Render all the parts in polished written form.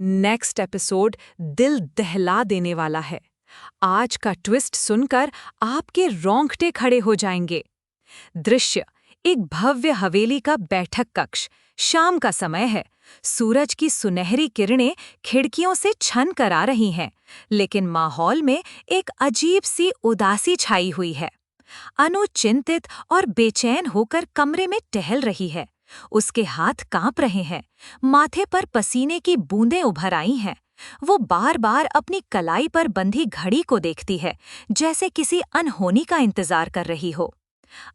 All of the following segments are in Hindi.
नेक्स्ट एपिसोड दिल दहला देने वाला है। आज का ट्विस्ट सुनकर आपके रोंगटे खड़े हो जाएंगे। दृश्य एक भव्य हवेली का बैठक कक्ष। शाम का समय है। सूरज की सुनहरी किरणें खिड़कियों से छन कर आ रही हैं, लेकिन माहौल में एक अजीब सी उदासी छाई हुई है। अनु चिंतित और बेचैन होकर कमरे में टहल रही है। उसके हाथ कांप रहे हैं, माथे पर पसीने की बूंदें उभर आई हैं। वो बार-बार अपनी कलाई पर बंधी घड़ी को देखती है, जैसे किसी अनहोनी का इंतजार कर रही हो।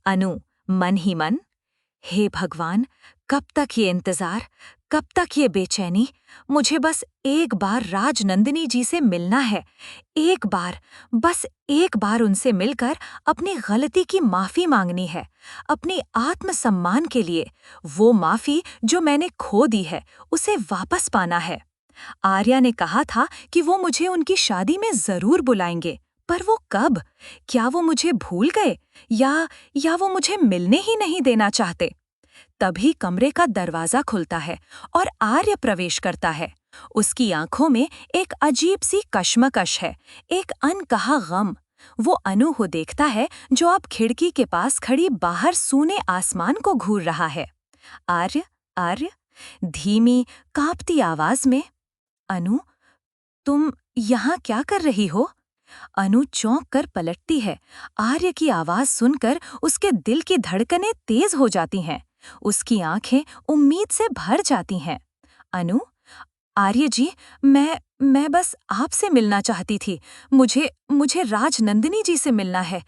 अनु मन ही मन, हे भगवान, कब तक ये इंतजार, कब तक ये बेचैनी। मुझे बस एक बार राजनंदिनी जी से मिलना है। एक बार, बस एक बार उनसे मिलकर अपनी गलती की माफी मांगनी है, अपनी आत्मसम्मान के लिए। वो माफी जो मैंने खो दी है, उसे वापस पाना है। आर्या ने कहा था कि वो मुझे उनकी शादी में जरूर बुलाएंगे, पर वो कब? क्या वो मुझे भूल गए या वो मुझे मिलने ही नहीं देना चाहते? तभी कमरे का दरवाजा खुलता है और आर्य प्रवेश करता है। उसकी आंखों में एक अजीब सी कश्मकश है, एक अनकहा गम। वो अनु को देखता है, जो अब खिड़की के पास खड़ी बाहर सूने आसमान को घूर रहा है। आर्य, आर्य, धीमी कांपती आवाज में, अनु, तुम यहाँ क्या कर रही हो? अनु चौंक कर पलटती है। आर्य की आवाज सुनकर उसके दिल की धड़कनें तेज हो जाती हैं। उसकी आंखें उम्मीद से भर जाती हैं। अनु, आर्य जी, मैं बस आपसे मिलना चाहती थी। मुझे राजनंदिनी जी से मिलना है।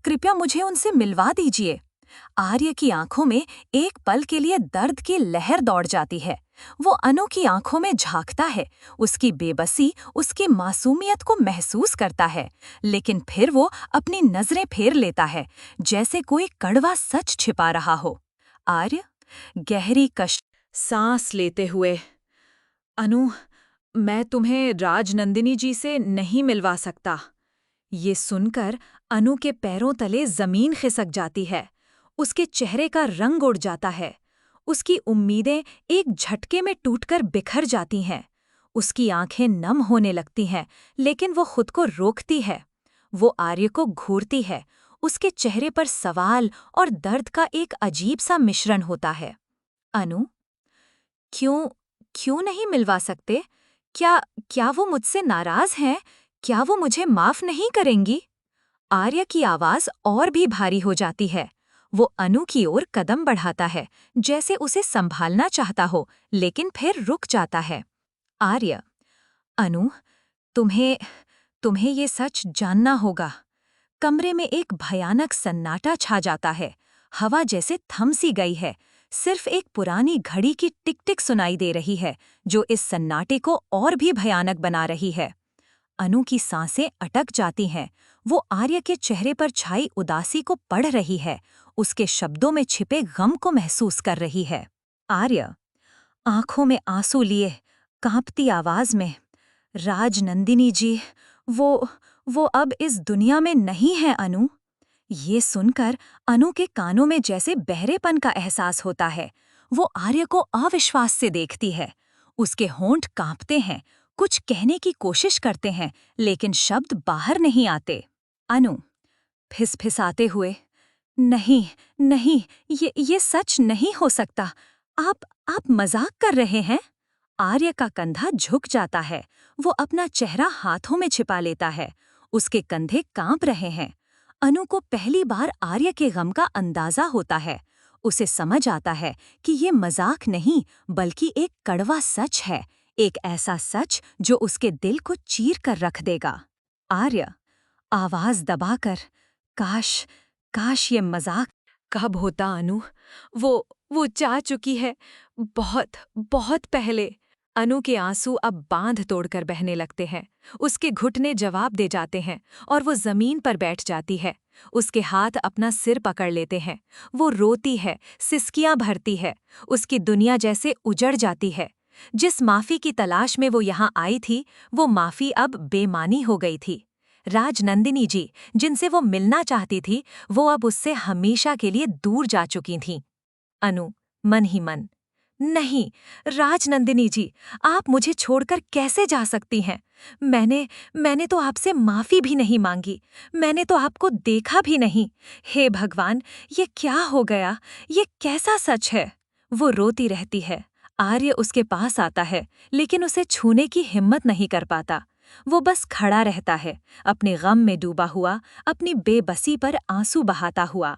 कृपया मुझे उनसे मिलवा दीजिए। आर्य की आंखों में एक पल के लिए दर्द की लहर दौड़ जाती है। वो अनु की आंखों में झांकता है, उसकी बेबसी, उसकी मासूमियत को महसूस करता है, लेकिन फिर वो अपनी नजरें फेर लेता है, जैसे कोई कड़वा सच छिपा रहा हो। आर्य गहरी सांस लेते हुए, अनु, मैं तुम्हें राजनंदिनी जी से नहीं मिलवा सकता। ये सुनकर अनु के पैरों तले जमीन खिसक जाती है। उसके चेहरे का रंग उड़ जाता है। उसकी उम्मीदें एक झटके में टूटकर बिखर जाती हैं। उसकी आंखें नम होने लगती हैं, लेकिन वो खुद को रोकती है। वो आर्य को घूरती है। उसके चेहरे पर सवाल और दर्द का एक अजीब सा मिश्रण होता है। अनु, क्यों नहीं मिलवा सकते? क्या वो मुझसे नाराज हैं? क्या वो मुझे माफ नहीं करेंगी? आर्य की आवाज और भी भारी हो जाती है। वो अनु की ओर कदम बढ़ाता है, जैसे उसे संभालना चाहता हो, लेकिन फिर रुक जाता है। आर्य, अनु, तुम्हें ये सच जानना होगा। कमरे में एक भयानक सन्नाटा छा जाता है। हवा जैसे थम सी गई है। सिर्फ एक पुरानी घड़ी की टिक टिक सुनाई दे रही है, जो इस सन्नाटे को और भी भयानक बना रही है। अनु की सांसें अटक जाती हैं। वो आर्य के चेहरे पर छाई उदासी को पढ़ रही है, उसके शब्दों में छिपे गम को महसूस कर रही है। आर्य आंखों में आंसू लिए, कांपती आवाज में, राजनंदिनी जी, वो अब इस दुनिया में नहीं है अनु। ये सुनकर अनु के कानों में जैसे बहरेपन का एहसास होता है। वो आर्य को अविश्वास से देखती है। उसके होंठ कांपते हैं, कुछ कहने की कोशिश करते हैं, लेकिन शब्द बाहर नहीं आते। अनु फिसफिसाते हुए, नहीं, नहीं, ये सच नहीं हो सकता। आप मजाक कर रहे हैं? आर्य का कंधा झुक जाता है। वो अपना चेहरा हाथों में छिपा लेता है। उसके कंधे कांप रहे हैं। अनु को पहली बार आर्य के गम का अंदाजा होता है। उसे समझ आता है कि ये मजाक नहीं, बल्कि एक कड़वा सच है, एक ऐसा सच जो उसके दिल को चीर कर रख देगा। आर्य आवाज दबाकर, काश ये मजाक कब होता अनु। वो जा चुकी है, बहुत बहुत पहले। अनु के आंसू अब बांध तोड़कर बहने लगते हैं। उसके घुटने जवाब दे जाते हैं और वो जमीन पर बैठ जाती है। उसके हाथ अपना सिर पकड़ लेते हैं। वो रोती है, सिसकियां भरती है। उसकी दुनिया जैसे उजड़ जाती है। जिस माफी की तलाश में वो यहाँ आई थी, वो माफी अब बेमानी हो गई थी। राजनंदिनी जी, जिनसे वो मिलना चाहती थी, वो अब उससे हमेशा के लिए दूर जा चुकी थीं। अनु मन ही मन, नहीं, राजनंदिनी जी, आप मुझे छोड़कर कैसे जा सकती हैं? मैंने मैंने तो आपसे माफ़ी भी नहीं माँगी। मैंने तो आपको देखा भी नहीं। हे भगवान, ये क्या हो गया? ये कैसा सच है? वो रोती रहती है। आर्य उसके पास आता है, लेकिन उसे छूने की हिम्मत नहीं कर पाता। वो बस खड़ा रहता है, अपने गम में डूबा हुआ, अपनी बेबसी पर आंसू बहाता हुआ।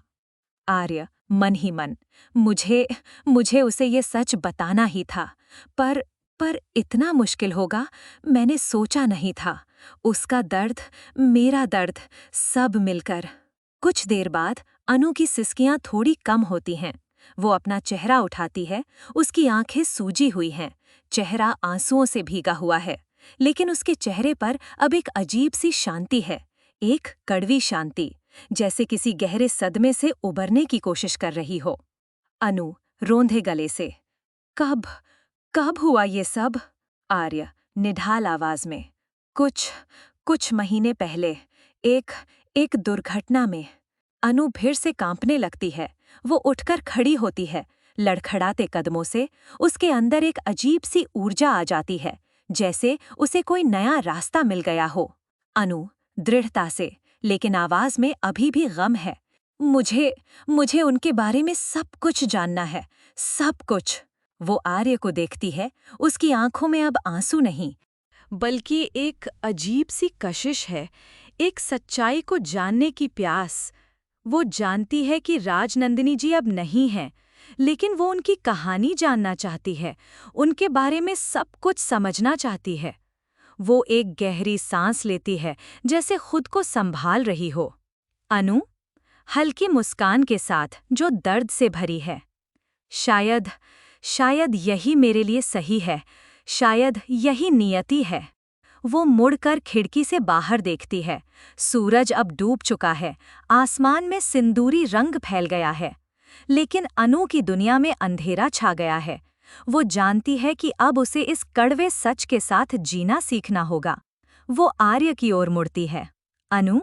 आर्य मन ही मन, मुझे मुझे उसे ये सच बताना ही था, पर इतना मुश्किल होगा, मैंने सोचा नहीं था। उसका दर्द, मेरा दर्द, सब मिलकर। कुछ देर बाद अनु की सिसकियां थोड़ी कम होती हैं। वो अपना चेहरा उठाती है, उसकी आंखें सूजी हुई हैं, चेहरा आंसुओं से भीगा हुआ है, लेकिन उसके चेहरे पर अब एक अजीब सी शांति है, एक कड़वी शांति, जैसे किसी गहरे सदमे से उबरने की कोशिश कर रही हो। अनु रोंधे गले से, कब कब हुआ ये सब? आर्य निढाल आवाज में, कुछ कुछ महीने पहले, एक एक दुर्घटना में। अनु फिर से कांपने लगती है। वो उठकर खड़ी होती है, लड़खड़ाते कदमों से। उसके अंदर एक अजीब सी ऊर्जा आ जाती है, जैसे उसे कोई नया रास्ता मिल गया हो। अनु दृढ़ता से, लेकिन आवाज में अभी भी गम है। मुझे मुझे उनके बारे में सब कुछ जानना है, सब कुछ। वो आर्य को देखती है, उसकी आंखों में अब आंसू नहीं, बल्कि एक अजीब सी कशिश है, एक सच्चाई को जानने की प्यास। वो जानती है कि राजनंदिनी जी अब नहीं हैं, लेकिन वो उनकी कहानी जानना चाहती है, उनके बारे में सब कुछ समझना चाहती है। वो एक गहरी सांस लेती है, जैसे खुद को संभाल रही हो। अनु, हल्की मुस्कान के साथ जो दर्द से भरी है, शायद शायद यही मेरे लिए सही है, शायद यही नियति है। वो मुड़कर खिड़की से बाहर देखती है। सूरज अब डूब चुका है, आसमान में सिंदूरी रंग फैल गया है, लेकिन अनु की दुनिया में अंधेरा छा गया है। वो जानती है कि अब उसे इस कड़वे सच के साथ जीना सीखना होगा। वो आर्य की ओर मुड़ती है। अनु,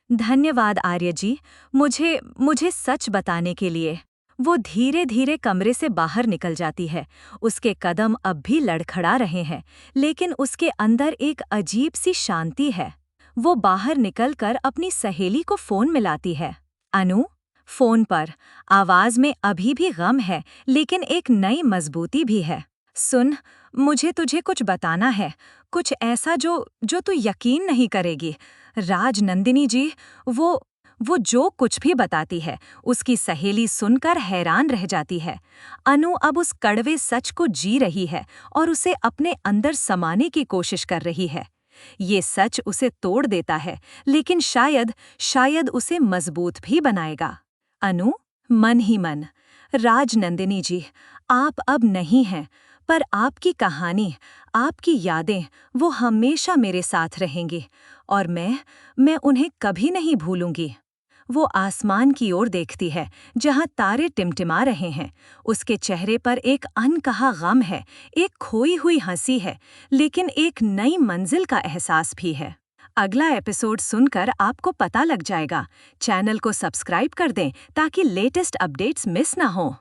धन्यवाद आर्य जी, मुझे मुझे सच बताने के लिए। वो धीरे धीरे कमरे से बाहर निकल जाती है। उसके कदम अब भी लड़खड़ा रहे हैं, लेकिन उसके अंदर एक अजीब सी शांति है। वो बाहर निकलकर अपनी सहेली को फोन मिलाती है। अनु, फोन पर, आवाज में अभी भी गम है, लेकिन एक नई मजबूती भी है। सुन, मुझे तुझे कुछ बताना है, कुछ ऐसा जो जो तू यकीन नहीं करेगी। राजनंदिनी जी, वो जो कुछ भी बताती है, उसकी सहेली सुनकर हैरान रह जाती है। अनु अब उस कड़वे सच को जी रही है और उसे अपने अंदर समाने की कोशिश कर रही है। ये सच उसे तोड़ देता है, लेकिन शायद शायद उसे मजबूत भी बनाएगा। अनु मन ही मन, राजनंदिनी जी, आप अब नहीं हैं, पर आपकी कहानी, आपकी यादें, वो हमेशा मेरे साथ रहेंगी, और मैं उन्हें कभी नहीं भूलूंगी। वो आसमान की ओर देखती है, जहां तारे टिमटिमा रहे हैं। उसके चेहरे पर एक अनकहा गम है, एक खोई हुई हंसी है, लेकिन एक नई मंजिल का एहसास भी है। अगला एपिसोड सुनकर आपको पता लग जाएगा। चैनल को सब्सक्राइब कर दें ताकि लेटेस्ट अपडेट्स मिस ना हो।